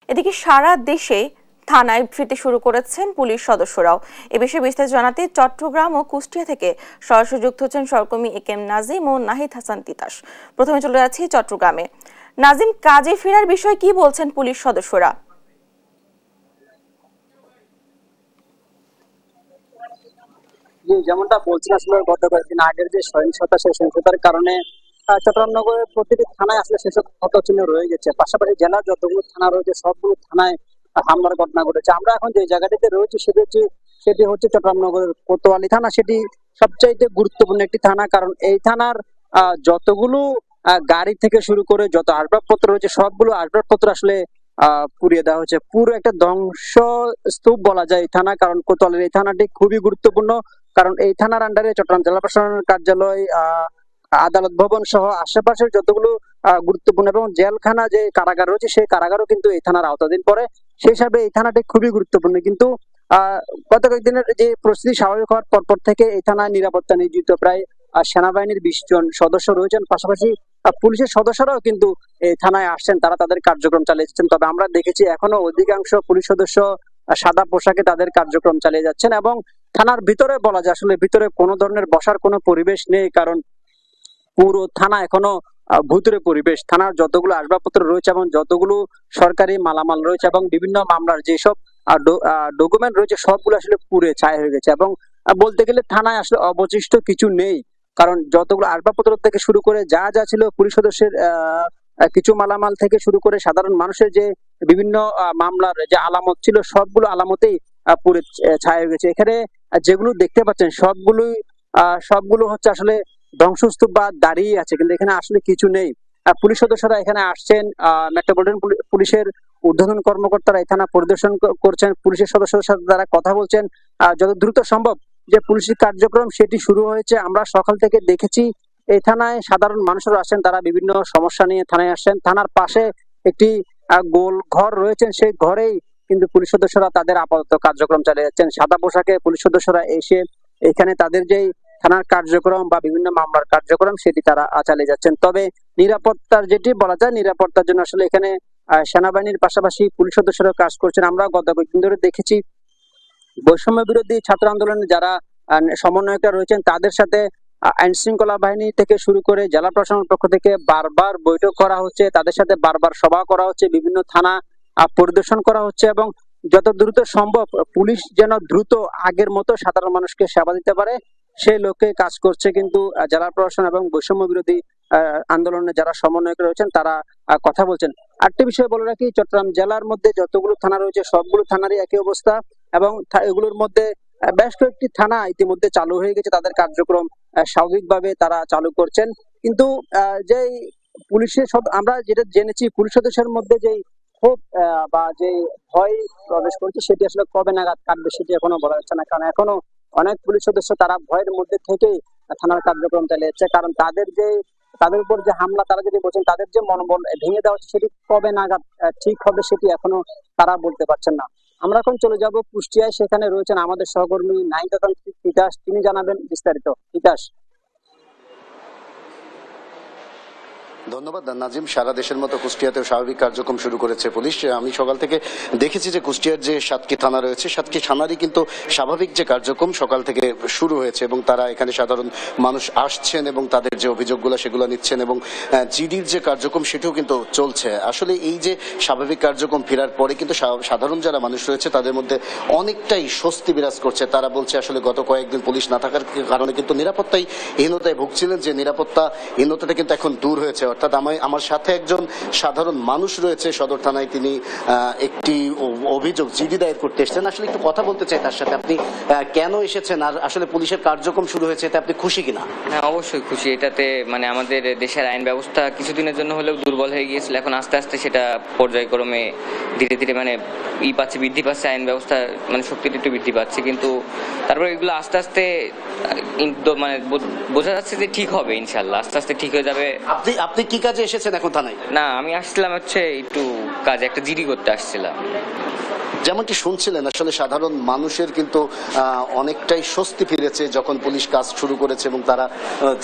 এদিকে সারা দেশে থানায় ফিরতে শুরু করেছেন পুলিশ সদস্যরাও। এ বিষয়ে বিস্তারিত জানাতে চট্টগ্রাম ও কুষ্টিয়া থেকে সরাসরি যুক্ত হচ্ছেন সহকর্মী একেএম নাজিম ও নাহিদ হাসান তিতাস। প্রথমে চলে যাচ্ছি চট্টগ্রামে। নাজিম, কাজে ফেরার বিষয়ে কি বলছেন পুলিশ সদস্যরা? যেমনটা বলছেন, আসলে গত কয়েকদিন আগের যে সহিংসতা, সেই সহিংসতার কারণে চট্টগ্রাম নগরের প্রতিটি থানায় আসলে সেসব ক্ষতচিহ্ন রয়ে গেছে। পাশাপাশি জেলার যতগুলো থানা রয়েছে সবগুলো থানায় হামলার ঘটনা ঘটেছে। আমরা এখন যে জায়গাটিতে রয়েছি সেটি হচ্ছে চট্টগ্রাম নগরের কোতোয়ালি থানা। সেটি সবচাইতে গুরুত্বপূর্ণ একটি থানা, কারণ এই থানার যতগুলো গাড়ি থেকে শুরু করে যত আসবাবপত্র রয়েছে সবগুলো আসবাবপত্র আসলে পুড়িয়ে দেওয়া হয়েছে। পুরো একটা ধ্বংস স্তূপ বলা যায় এই থানা, কারণ কোতোয়ালির এই থানাটি খুবই গুরুত্বপূর্ণ। কারণ এই থানার আন্ডারে চট্টগ্রাম জেলা প্রশাসনের কার্যালয়, আদালত ভবন সহ আশেপাশের যতগুলো গুরুত্বপূর্ণ এবং জেলখানা যে কারাগার রয়েছে সেই কারাগারও কিন্তু এই থানার আওতাধীন পড়ে। সেই হিসাবে এই থানাটি খুবই গুরুত্বপূর্ণ। কিন্তু গত কয়েকদিনের যে পরিস্থিতি স্বাভাবিক হওয়ার পরপর থেকে এই থানায় নিরাপত্তা নিয়োজিত প্রায় সেনাবাহিনীর 20 জন সদস্য রয়েছেন। পাশাপাশি পুলিশের সদস্যরাও কিন্তু এই থানায় আসছেন, তারা তাদের কার্যক্রম চালিয়েছেন। তবে আমরা দেখেছি এখনো অধিকাংশ পুলিশ সদস্য সাদা পোশাকে তাদের কার্যক্রম চালিয়ে যাচ্ছেন এবং থানার ভিতরে বলা যায় আসলে ভিতরে কোনো ধরনের বসার কোনো পরিবেশ নেই, কারণ পুরো থানা এখনো ভুতুরে পরিবেশ। থানার যতগুলো আসবাবপত্র রয়েছে এবং যতগুলো সরকারি মালামাল রয়েছে এবং বিভিন্ন মামলার যেসব ডকুমেন্ট রয়েছে সবগুলো আসলে পুড়ে ছাই হয়ে গেছে এবং বলতে গেলে থানায় আসলে অবশিষ্ট কিছু নেই। কারণ যতগুলো আসবাবপত্র থেকে শুরু করে যা যা ছিল, পুলিশ সদস্যের কিছু মালামাল থেকে শুরু করে সাধারণ মানুষের যে বিভিন্ন মামলার যে আলামত ছিল সবগুলো আলামতেই পুড়ে ছাই হয়ে গেছে। এখানে যেগুলো দেখতে পাচ্ছেন সবগুলো হচ্ছে আসলে ধ্বংসস্তূপ বা দাঁড়িয়ে আছে, কিন্তু এখানে আসলে কিছু নেই। পুলিশ সদস্যরা এখানে আসছেন, মেট্রোপলিটন পুলিশের ঊর্ধ্বতন কর্মকর্তারা এই থানা পরিদর্শন করছেন, পুলিশের সদস্যদের সাথে তারা কথা বলছেন। যত দ্রুত সম্ভব যে পুলিশের কার্যক্রম সেটি শুরু হয়েছে। আমরা সকাল থেকে দেখেছি এই থানায় সাধারণ মানুষরা আসেন, তারা বিভিন্ন সমস্যা নিয়ে থানায় আসেন। থানার পাশে একটি গোল ঘর রয়েছেন, সেই ঘরেই কিন্তু পুলিশ সদস্যরা তাদের আপাতত কার্যক্রম চালিয়ে যাচ্ছেন। সাদা পোশাকে পুলিশ সদস্যরা এসে এখানে তাদের যেই থানার কার্যক্রম বা বিভিন্ন মামলার কার্যক্রম সেটি তারা চালিয়ে যাচ্ছেন। তবে নিরাপত্তার যেটি বলা যায়, নিরাপত্তার জন্য আসলে এখানে সেনাবাহিনীর পাশাপাশি পুলিশ সদস্যরা কাজ করছেন। আমরা গত কয়েকদিন ধরে দেখেছি বৈষম্য বিরোধী ছাত্র আন্দোলনে যারা সমন্বয়করা রয়েছেন তাদের সাথে আইন শৃঙ্খলা বাহিনী থেকে শুরু করে জেলা প্রশাসনের পক্ষ থেকে বারবার বৈঠক করা হচ্ছে, তাদের সাথে বারবার সভা করা হচ্ছে, বিভিন্ন থানা পরিদর্শন করা হচ্ছে এবং যত দ্রুত সম্ভব পুলিশ যেন দ্রুত আগের মতো সাধারণ মানুষকে সেবা দিতে পারে সেই লক্ষ্যে কাজ করছে। কিন্তু জেলা প্রশাসন এবং বৈষম্য বিরোধী আন্দোলনে যারা সমন্বয়ক রয়েছেন তারা কথা বলছেন। আরেকটি বিষয় বলে রাখি, চট্টগ্রাম জেলার মধ্যে যতগুলো থানা রয়েছে সবগুলো থানারই একই অবস্থা এবং এগুলোর মধ্যে বেশ কয়েকটি থানা ইতিমধ্যে চালু হয়ে গেছে, তাদের কার্যক্রম স্বাভাবিকভাবে তারা চালু করছেন। কিন্তু যে পুলিশের আমরা যেটা জেনেছি পুলিশ সদস্যের মধ্যে যে ক্ষোভ বা যে ভয় প্রবেশ করছে সেটি আসলে কবে নাগাদ কাটবে সেটি এখনো বলা যাচ্ছে না, কারণ এখনো অনেক পুলিশ সদস্য তারা ভয়ের মধ্যে থেকেই থানার কার্যক্রম চালিয়ে যাচ্ছে। কারণ তাদের উপর যে হামলা, তারা যদি বলছেন তাদের যে মনোবল ভেঙে দেওয়া হচ্ছে সেটি কবে নাগাদ ঠিক হবে সেটি এখনো তারা বলতে পারছেন না। আমরা এখন চলে যাব কুষ্টিয়ায়, সেখানে রয়েছেন আমাদের সহকর্মী নাহিদ হাসান তিতাস, তিনি জানাবেন বিস্তারিত। তিতাস। ধন্যবাদ নাজিম। সারা দেশের মতো কুষ্টিয়াতেও স্বাভাবিক কার্যক্রম শুরু করেছে পুলিশ। আমি সকাল থেকে দেখেছি যে কুষ্টিয়ার যে সাতক্ষী থানা রয়েছে সাতক্ষী থানারই কিন্তু স্বাভাবিক যে কার্যক্রম সকাল থেকে শুরু হয়েছে এবং তারা এখানে সাধারণ মানুষ আসছেন এবং তাদের যে অভিযোগগুলো সেগুলো নিচ্ছেন এবং জিডির যে কার্যক্রম সেটাও কিন্তু চলছে। আসলে এই যে স্বাভাবিক কার্যক্রম ফেরার পরে কিন্তু সাধারণ যারা মানুষ রয়েছে তাদের মধ্যে অনেকটাই স্বস্তি বিরাজ করছে। তারা বলছে আসলে গত কয়েকদিন পুলিশ না থাকার কারণে কিন্তু নিরাপত্তাহীনতায় ভুগছিলেন, যে নিরাপত্তাহীনতাটা কিন্তু এখন দূর হয়েছে। অর্থাৎ আমার সাথে একজন সাধারণ মানুষ রয়েছে সদর থানায়, তিনি একটি অভিযোগ জিডি দায়ের করতে এসেছেন। আসলে একটু কথা বলতে চাই তার সাথে, আপনি কেন এসেছেন আর আসলে পুলিশের কার্যক্রম শুরু হয়েছে এতে আপনি খুশি কিনা? হ্যাঁ, অবশ্যই খুশি। এটাতে মানে আমাদের দেশের আইন ব্যবস্থা কিছুদিনের জন্য হলেও দুর্বল হয়ে গিয়েছিল, এখন আস্তে আস্তে সেটা পর্যায়ক্রমে ধীরে ধীরে মানে বৃদ্ধি পাচ্ছে, আইন ব্যবস্থা মানে শক্তিটা একটু বৃদ্ধি পাচ্ছে। কিন্তু তারপরে এগুলো আস্তে আস্তে মানে বোঝা যাচ্ছে যে ঠিক হবে, ইনশাল্লাহ আস্তে আস্তে ঠিক হয়ে যাবে। আপনি কি কাজে এসেছেন এখন থানায়? না, আমি আসছিলাম হচ্ছে একটু কাজে, একটা জিডি করতে আসছিলাম। যেমনটি শুনছিলেন আসলে সাধারণ মানুষের কিন্তু অনেকটাই স্বস্তি ফিরেছে যখন পুলিশ কাজ শুরু করেছে এবং তারা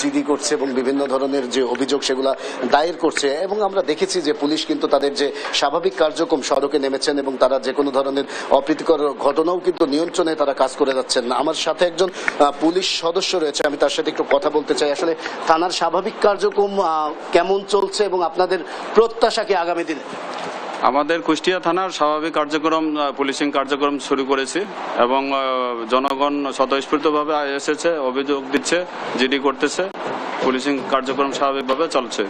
জিডি করছে এবং বিভিন্ন ধরনের যে অভিযোগ সেগুলা দায়ের করছে। এবং আমরা দেখেছি যে পুলিশ কিন্তু তাদের যে স্বাভাবিক কার্যক্রম সড়কে নেমেছেন এবং তারা যে কোনো ধরনের অপ্রীতিকর ঘটনাও কিন্তু নিয়ন্ত্রণে তারা কাজ করে যাচ্ছেন। আমার সাথে একজন পুলিশ সদস্য রয়েছে, আমি তার সাথে একটু কথা বলতে চাই। আসলে থানার স্বাভাবিক কার্যক্রম কেমন চলছে এবং আপনাদের প্রত্যাশা কি আগামী দিনে? আমাদের কুষ্টিয়া থানার স্বাভাবিক কার্যক্রম, পুলিশিং কার্যক্রম শুরু করেছি এবং জনগণ স্বতঃস্ফূর্তভাবে এসেছে, অভিযোগ দিচ্ছে, জিডি করতেছে, পুলিশিং কার্যক্রম স্বাভাবিকভাবে চলছে।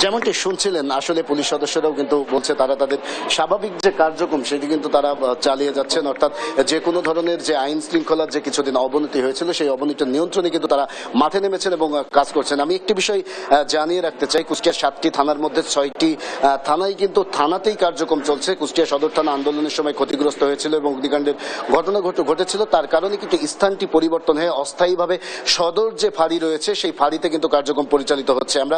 যেমনটি শুনছিলেন, আসলে পুলিশ সদস্যরাও কিন্তু বলছে তারা তাদের স্বাভাবিক যে কার্যক্রম সেটি কিন্তু তারা চালিয়ে যাচ্ছেন, অর্থাৎ যে কোনো ধরনের যে আইন শৃঙ্খলার যে কিছুদিন অবনতি হয়েছিল সেই অবনতির নিয়ন্ত্রণে কিন্তু তারা মাঠে নেমেছেন এবং কাজ করছেন। আমি একটি বিষয় জানিয়ে রাখতে চাই, কুষ্টিয়ার 7টি থানার মধ্যে 6টি থানায় কিন্তু থানাতেই কার্যক্রম চলছে। কুষ্টিয়া সদর থানা আন্দোলনের সময় ক্ষতিগ্রস্ত হয়েছিল এবং অগ্নিকাণ্ডের ঘটনা ঘটেছিল, তার কারণে কিন্তু স্থানটি পরিবর্তন হয়ে অস্থায়ীভাবে সদর যে ফাঁড়ি রয়েছে সেই ফাঁড়িতে কিন্তু কার্যক্রম পরিচালিত হচ্ছে। আমরা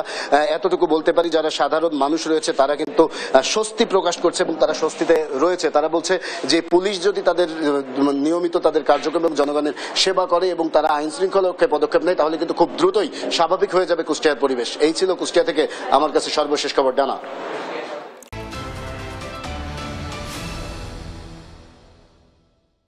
এতটুকু বলতে পারি, যারা সাধারণ মানুষ রয়েছে তারা কিন্তু স্বস্তি প্রকাশ করছে এবং তারা স্বস্তিতে রয়েছে। তারা বলছে যে পুলিশ যদি তাদের নিয়মিত তাদের কার্যক্রম এবং জনগণের সেবা করে এবং তারা আইন শৃঙ্খলা রক্ষায় পদক্ষেপ নেয় তাহলে কিন্তু খুব দ্রুতই স্বাভাবিক হয়ে যাবে কুষ্টিয়ার পরিবেশ। এই ছিল কুষ্টিয়া থেকে আমার কাছে সর্বশেষ খবর। ডানা।